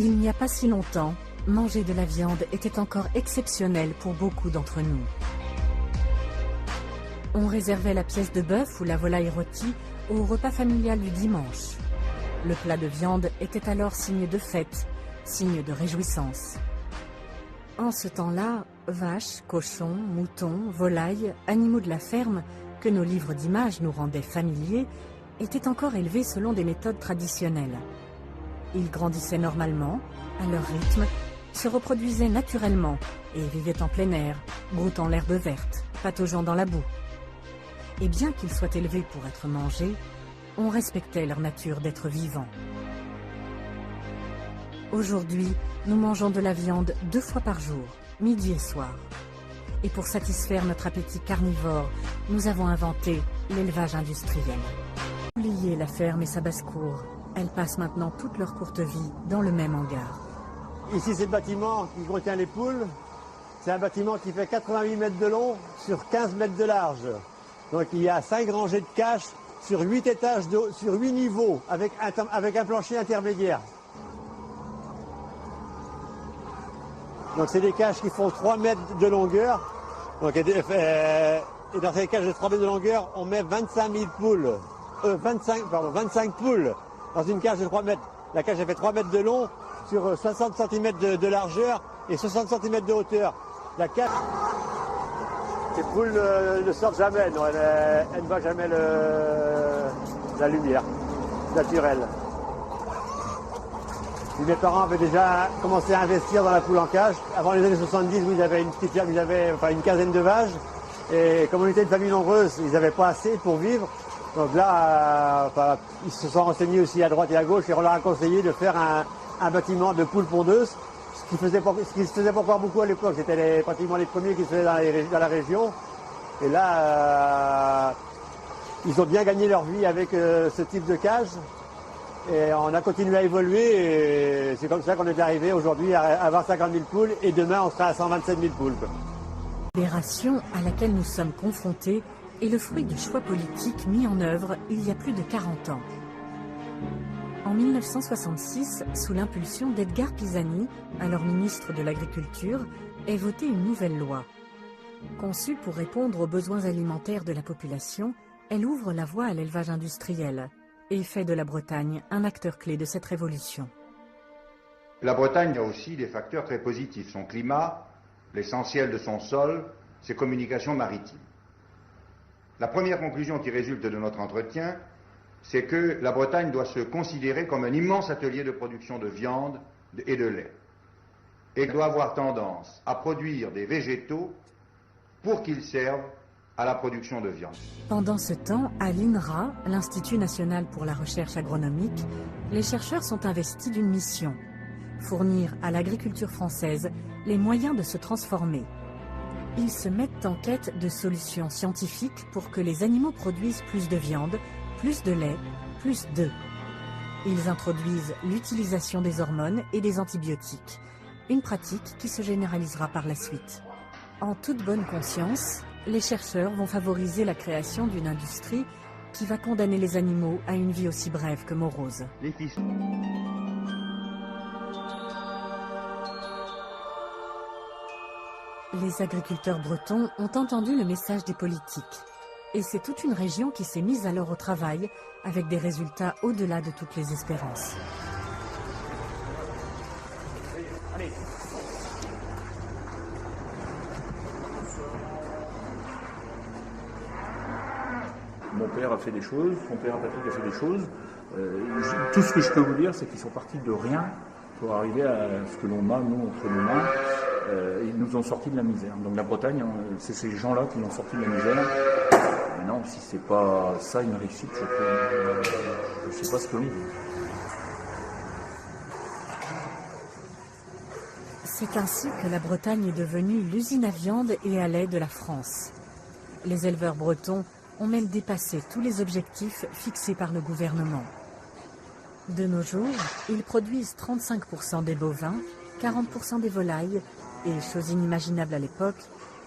Il n'y a pas si longtemps, manger de la viande était encore exceptionnel pour beaucoup d'entre nous. On réservait la pièce de bœuf ou la volaille rôtie au repas familial du dimanche. Le plat de viande était alors signe de fête, signe de réjouissance. En ce temps-là, vaches, cochons, moutons, volailles, animaux de la ferme, que nos livres d'images nous rendaient familiers, étaient encore élevés selon des méthodes traditionnelles. Ils grandissaient normalement, à leur rythme, se reproduisaient naturellement et vivaient en plein air, broutant l'herbe verte, pataugeant dans la boue. Et bien qu'ils soient élevés pour être mangés, on respectait leur nature d'être vivants. Aujourd'hui, nous mangeons de la viande 2 fois par jour, midi et soir. Et pour satisfaire notre appétit carnivore, nous avons inventé l'élevage industriel. Oubliez la ferme et sa basse-cour. Elles passent maintenant toute leur courte vie dans le même hangar. Ici, c'est le bâtiment qui contient les poules. C'est un bâtiment qui fait 88 mètres de long sur 15 mètres de large. Donc il y a 5 rangées de cages sur 8 étages, sur 8 niveaux, avec un plancher intermédiaire. Donc c'est des cages qui font 3 mètres de longueur. Donc, et dans ces cages de 3 mètres de longueur, on met 25 poules. 25 poules dans une cage de 3 mètres. La cage elle fait 3 mètres de long sur 60 cm de largeur et 60 cm de hauteur. La cage, ces poules ne sortent jamais, non, elles ne voient jamais la lumière naturelle. Mes parents avaient déjà commencé à investir dans la poule en cage. Avant les années 70, où ils avaient une petite ferme, ils avaient une quinzaine de vaches. Et comme on était une famille nombreuse, ils n'avaient pas assez pour vivre. Donc là, ils se sont renseignés aussi à droite et à gauche et on leur a conseillé de faire un bâtiment de poules pondeuses, ce qui ne se faisait pas encore beaucoup à l'époque. C'était pratiquement les premiers qui se faisaient dans la région. Et là, ils ont bien gagné leur vie avec ce type de cage. Et on a continué à évoluer et c'est comme ça qu'on est arrivé aujourd'hui à avoir 50 000 poules et demain on sera à 127 000 poules. La libération à laquelle nous sommes confrontés est le fruit de choix politiques mis en œuvre il y a plus de 40 ans. En 1966, sous l'impulsion d'Edgar Pisani, alors ministre de l'Agriculture, est votée une nouvelle loi. Conçue pour répondre aux besoins alimentaires de la population, elle ouvre la voie à l'élevage industriel et fait de la Bretagne un acteur clé de cette révolution. La Bretagne a aussi des facteurs très positifs. Son climat, l'essentiel de son sol, ses communications maritimes. La première conclusion qui résulte de notre entretien, c'est que la Bretagne doit se considérer comme un immense atelier de production de viande et de lait. Et doit avoir tendance à produire des végétaux pour qu'ils servent à la production de viande. Pendant ce temps, à l'INRA, l'Institut national pour la recherche agronomique, les chercheurs sont investis d'une mission: fournir à l'agriculture française les moyens de se transformer. Ils se mettent en quête de solutions scientifiques pour que les animaux produisent plus de viande, plus de lait, plus d'œufs. Ils introduisent l'utilisation des hormones et des antibiotiques, une pratique qui se généralisera par la suite. En toute bonne conscience, les chercheurs vont favoriser la création d'une industrie qui va condamner les animaux à une vie aussi brève que morose. Les agriculteurs bretons ont entendu le message des politiques. Et c'est toute une région qui s'est mise alors au travail, avec des résultats au-delà de toutes les espérances. Allez. Mon père a fait des choses, son père Patrick a fait des choses. Tout ce que je peux vous dire, c'est qu'ils sont partis de rien pour arriver à ce que l'on a, nous, entre nos mains. Ils nous ont sortis de la misère. Donc la Bretagne, c'est ces gens-là qui nous ont sortis de la misère. Mais non, si c'est pas ça une réussite, je sais pas ce que l'on veut. C'est ainsi que la Bretagne est devenue l'usine à viande et à lait de la France. Les éleveurs bretons ont même dépassé tous les objectifs fixés par le gouvernement. De nos jours, ils produisent 35% des bovins, 40% des volailles et, chose inimaginable à l'époque,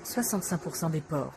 65% des porcs.